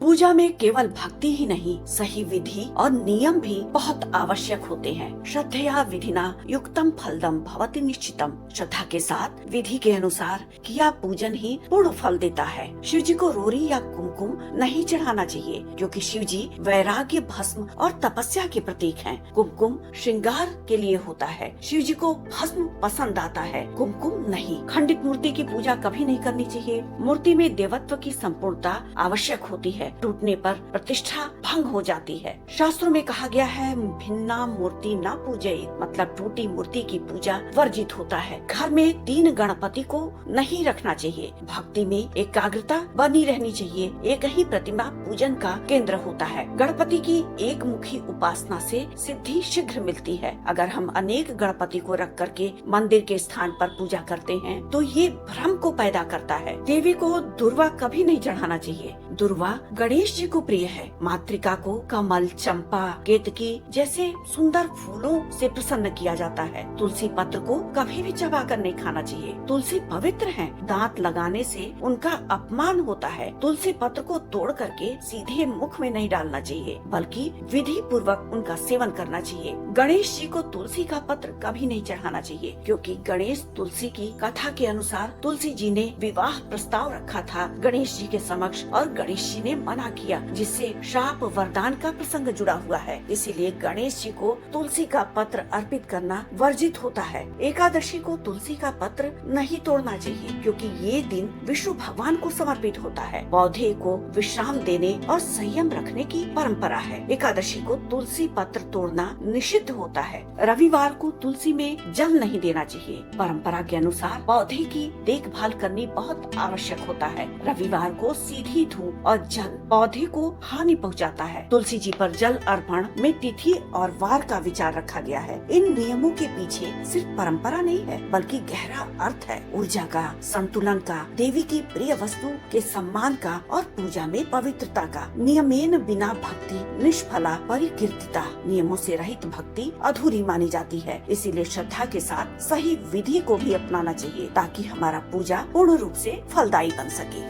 पूजा में केवल भक्ति ही नहीं, सही विधि और नियम भी बहुत आवश्यक होते हैं। श्रद्धया विधिना युक्तम फलदम भवति निश्चितम। श्रद्धा के साथ विधि के अनुसार किया पूजन ही पूर्ण फल देता है। शिव जी को रोरी या कुमकुम नहीं चढ़ाना चाहिए, क्योंकि शिव जी वैराग्य, भस्म और तपस्या के प्रतीक हैं। कुमकुम श्रृंगार के लिए होता है। शिव जी को भस्म पसंद आता है, कुमकुम नहीं। खंडित मूर्ति की पूजा कभी नहीं करनी चाहिए। मूर्ति में देवत्व की संपूर्णता आवश्यक होती है। टूटने पर प्रतिष्ठा भंग हो जाती है। शास्त्रों में कहा गया है, भिन्ना मूर्ति न पूजयेत, मतलब टूटी मूर्ति की पूजा वर्जित होता है। घर में 3 गणपति को नहीं रखना चाहिए। भक्ति में एकाग्रता बनी रहनी चाहिए। एक ही प्रतिमा पूजन का केंद्र होता है। गणपति की एक मुखी उपासना से सिद्धि शीघ्र मिलती है। अगर हम अनेक गणपति को रख करके मंदिर के स्थान पर पूजा करते हैं तो ये भ्रम को पैदा करता है। देवी को दुर्वा कभी नहीं चढ़ाना चाहिए। दुर्वा गणेश जी को प्रिय है। मातृका को कमल, चंपा, केतकी जैसे सुंदर फूलों से प्रसन्न किया जाता है। तुलसी पत्र को कभी भी चबाकर नहीं खाना चाहिए। तुलसी पवित्र है। दांत लगाने से उनका अपमान होता है। तुलसी पत्र को तोड़ करके सीधे मुख में नहीं डालना चाहिए, बल्कि विधि पूर्वक उनका सेवन करना चाहिए। गणेश जी को तुलसी का पत्र कभी नहीं चढ़ाना चाहिए, क्योंकि गणेश तुलसी की कथा के अनुसार तुलसी जी ने विवाह प्रस्ताव रखा था गणेश जी के समक्ष, और गणेश जी ने मना किया, जिससे शाप वरदान का प्रसंग जुड़ा हुआ है। इसीलिए गणेश जी को तुलसी का पत्र अर्पित करना वर्जित होता है। एकादशी को तुलसी का पत्र नहीं तोड़ना चाहिए, क्योंकि ये दिन विष्णु भगवान को समर्पित होता है। पौधे को विश्राम देने और संयम रखने की परंपरा है। एकादशी को तुलसी पत्र तोड़ना निषिद्ध होता है। रविवार को तुलसी में जल नहीं देना चाहिए। परंपरा के अनुसार पौधे की देखभाल करनी बहुत आवश्यक होता है। रविवार को सीधी धूप और जल पौधे को हानि पहुंचाता है। तुलसी जी पर जल अर्पण में तिथि और वार का विचार रखा गया है। इन नियमों के पीछे सिर्फ परंपरा नहीं है, बल्कि गहरा अर्थ है। ऊर्जा का, संतुलन का, देवी की प्रिय वस्तु के सम्मान का और पूजा में पवित्रता का। नियमेन बिना भक्ति निष्फला परिकीर्तिता। नियमों से रहित भक्ति अधूरी मानी जाती है। इसीलिए श्रद्धा के साथ सही विधि को भी अपनाना चाहिए, ताकि हमारा पूजा पूर्ण रूप से फलदायी बन सके।